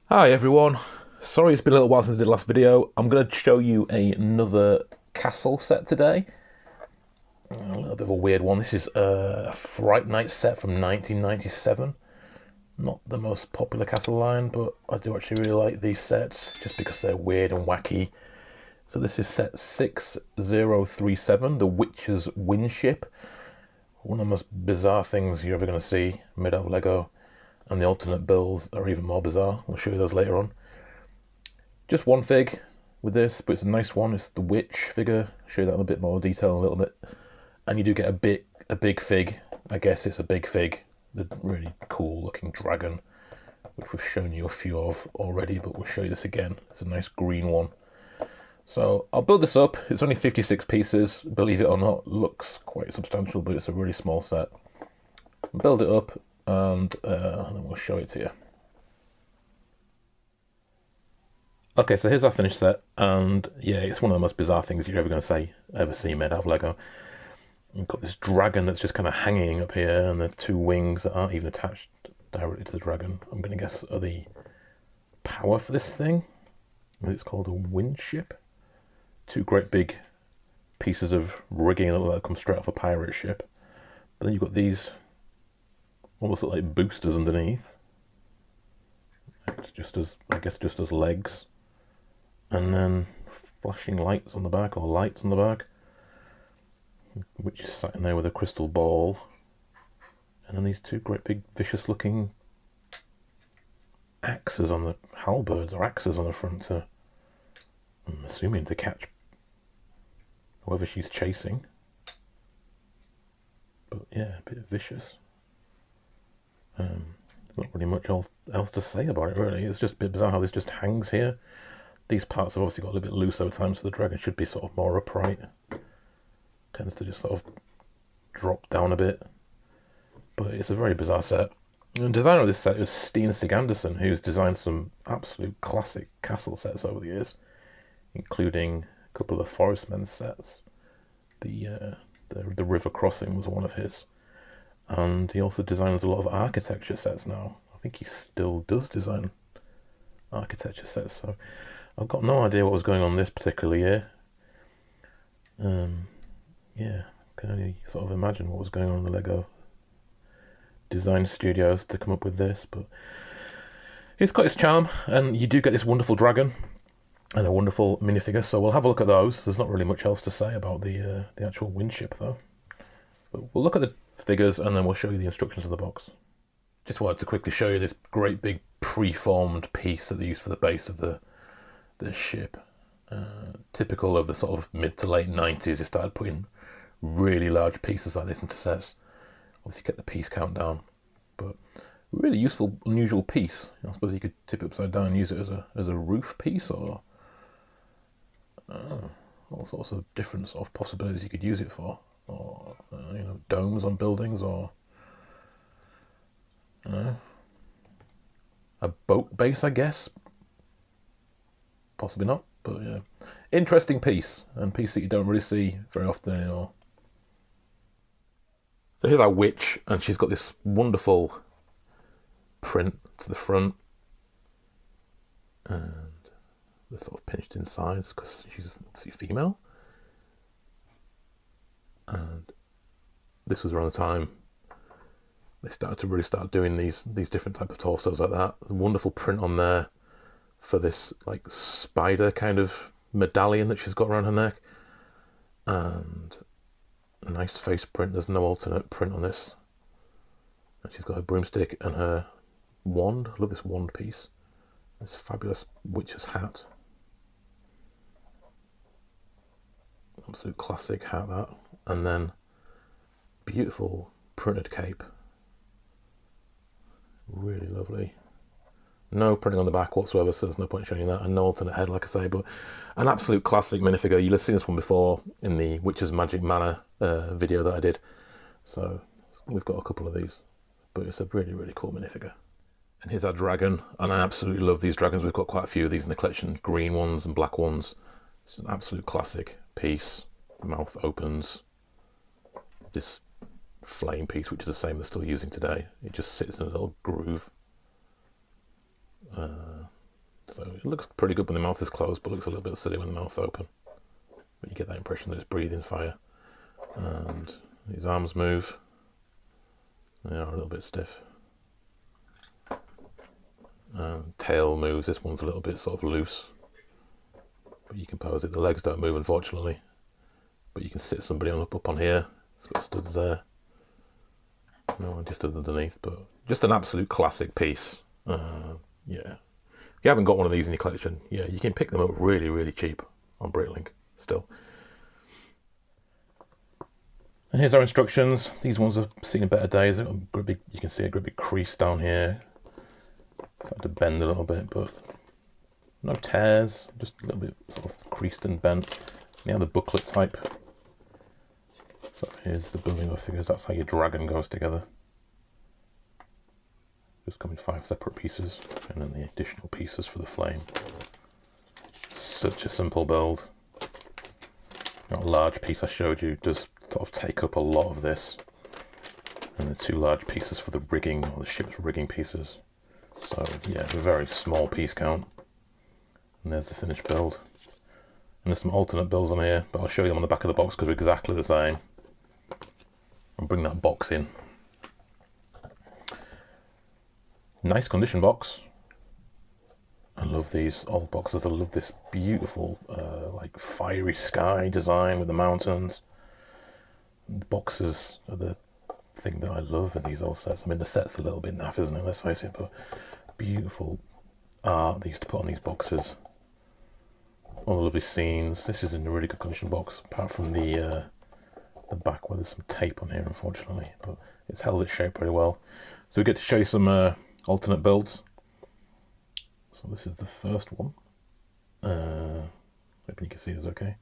Hi everyone, sorry it's been a little while since I did the last video. I'm going to show you another castle set today. A little bit of a weird one. This is a Fright Night set from 1997. Not the most popular castle line, but I do actually really like these sets just because they're weird and wacky. So this is set 6037, The Witch's Windship. One of the most bizarre things you're ever going to see made out of Lego. And the alternate builds are even more bizarre. We'll show you those later on. Just one fig with this, but it's a nice one. It's the witch figure. I'll show you that in a bit more detail in a little bit. And you do get a big fig. I guess it's a big fig. The really cool looking dragon, which we've shown you a few of already, but we'll show you this again. It's a nice green one. So I'll build this up. It's only 56 pieces, believe it or not. Looks quite substantial, but it's a really small set. Build it up and then we'll show it to you. Okay, so here's our finished set, and yeah, it's one of the most bizarre things you're ever going to ever see made out of Lego. You've got this dragon that's just kind of hanging up here, and the two wings that aren't even attached directly to the dragon, I'm going to guess are the power for this thing. It's called a Windship. Two great big pieces of rigging that look like come straight off a pirate ship. But then you've got these almost look like boosters underneath. It's just as, I guess, just as legs. And then flashing lights on the back, or lights on the back, which is sat in there with a crystal ball. And then these two great big vicious looking axes on the halberds, or axes on the front to, I'm assuming, to catch whoever she's chasing. But yeah, a bit vicious. Not really much else to say about it, really. It's just a bit bizarre how this just hangs here. These parts have obviously got a little bit loose over time, so the dragon should be sort of more upright. Tends to just sort of drop down a bit. But it's a very bizarre set. The designer of this set is Steen Sig Andersen, who's designed some absolute classic castle sets over the years, including a couple of the Forestmen sets. The River Crossing was one of his. And he also designs a lot of architecture sets now. I think he still does design architecture sets, so I've got no idea what was going on this particular year. Yeah, can only sort of imagine what was going on in the Lego design studios to come up with this, but it's got its charm, and you do get this wonderful dragon and a wonderful minifigure, so we'll have a look at those. There's not really much else to say about the actual Windship, though. But we'll look at the figures and then we'll show you the instructions in the box. Just wanted to quickly show you this great big preformed piece that they used for the base of the ship. Typical of the sort of mid to late 90s, they started putting really large pieces like this into sets. Obviously get the piece count down, but really useful, unusual piece. I suppose you could tip it upside down and use it as a roof piece, or all sorts of different sort of possibilities you could use it for. Or domes on buildings, or a boat base, I guess. Possibly not, but yeah, interesting piece, and piece that you don't really see very often anymore. So here's our witch, and she's got this wonderful print to the front, and they're sort of pinched in sides because she's obviously female. And this was around the time they started to really start doing these different type of torsos like that. A wonderful print on there for this like spider kind of medallion that she's got around her neck, and a nice face print. There's no alternate print on this. And she's got her broomstick and her wand. I love this wand piece. This fabulous witch's hat. Absolute classic hat, that. And then beautiful printed cape. Really lovely. No printing on the back whatsoever, so there's no point showing you that. And no alternate head, like I say, but an absolute classic minifigure. You'll have seen this one before in the Witch's Magic Manor video that I did. So we've got a couple of these, but it's a really, really cool minifigure. And here's our dragon, and I absolutely love these dragons. We've got quite a few of these in the collection, green ones and black ones. It's an absolute classic piece. The mouth opens. This flame piece, which is the same they're still using today, it just sits in a little groove. So it looks pretty good when the mouth is closed, but looks a little bit silly when the mouth's open. But you get that impression that it's breathing fire. And these arms move. They are a little bit stiff. Tail moves. This one's a little bit sort of loose. But you can pose it. The legs don't move, unfortunately. But you can sit somebody up on here. It's got studs there. No empty studs underneath, but just an absolute classic piece. Yeah. If you haven't got one of these in your collection, yeah, you can pick them up really, really cheap on Bricklink still. And here's our instructions. These ones have seen better days. You can see a great big crease down here. Starting to bend a little bit, but no tears, just a little bit sort of creased and bent. Now the booklet type. So here's the building of figures. That's how your dragon goes together. Just come in 5 separate pieces, and then the additional pieces for the flame. Such a simple build. That large piece I showed you does sort of take up a lot of this, and the 2 large pieces for the rigging, or the ship's rigging pieces. So yeah, a very small piece count. And there's the finished build. And there's some alternate builds on here, but I'll show you them on the back of the box because they're exactly the same. I'll bring that box in. Nice condition box. I love these old boxes. I love this beautiful like fiery sky design with the mountains. The boxes are the thing that I love in these old sets. I mean, the set's a little bit naff, isn't it? Let's face it, but beautiful art they used to put on these boxes. All the lovely scenes. This is in a really good condition box, apart from the back where there's some tape on here, unfortunately, but it's held its shape pretty well. So we get to show you some alternate builds. So this is the first one. Hoping you can see this okay.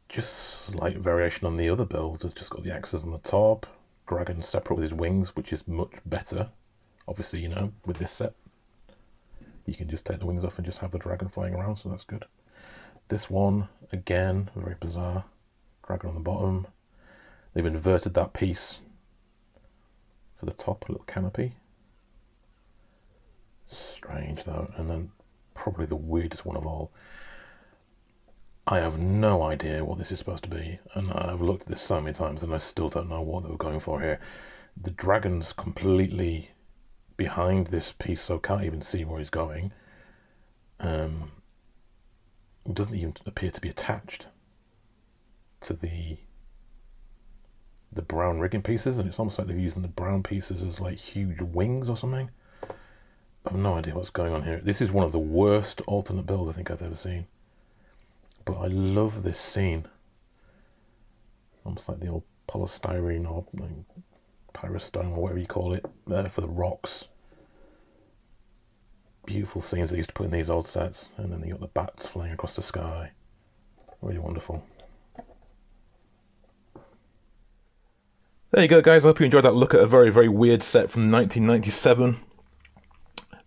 Just slight variation on the other builds. It's just got the axes on the top, dragon separate with his wings, which is much better. Obviously, you know, with this set, you can just take the wings off and just have the dragon flying around, so that's good. This one, again, very bizarre. Dragon on the bottom. They've inverted that piece for the top, a little canopy. Strange though. And then probably the weirdest one of all. I have no idea what this is supposed to be, and I've looked at this so many times and I still don't know what they were going for here. The dragon's completely behind this piece, so can't even see where he's going. It doesn't even appear to be attached to the brown rigging pieces, and it's almost like they're using the brown pieces as like huge wings or something. I have no idea what's going on here. This is one of the worst alternate builds I think I've ever seen. But I love this scene. Almost like the old polystyrene or pyrostone or whatever you call it for the rocks. Beautiful scenes they used to put in these old sets. And then you got the bats flying across the sky. Really wonderful. There you go, guys. I hope you enjoyed that look at a very, very weird set from 1997.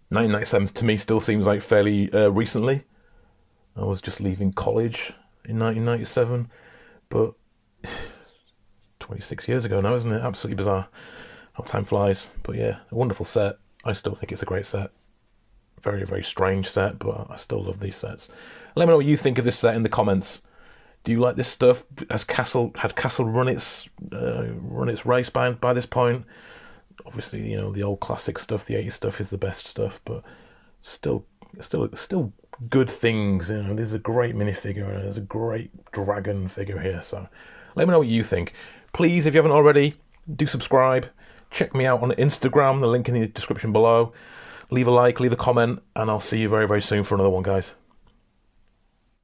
1997 to me still seems like fairly recently. I was just leaving college in 1997, but 26 years ago now, isn't it? Absolutely bizarre how time flies. But yeah, a wonderful set. I still think it's a great set. Very, very strange set, but I still love these sets. Let me know what you think of this set in the comments. Do you like this stuff? Had Castle run its race by this point? Obviously, you know, the old classic stuff, the 80s stuff is the best stuff, but still good things. You know, there's a great minifigure and there's a great dragon figure here. So let me know what you think. Please, if you haven't already, do subscribe. Check me out on Instagram, the link in the description below. Leave a like, leave a comment, and I'll see you very, very soon for another one, guys.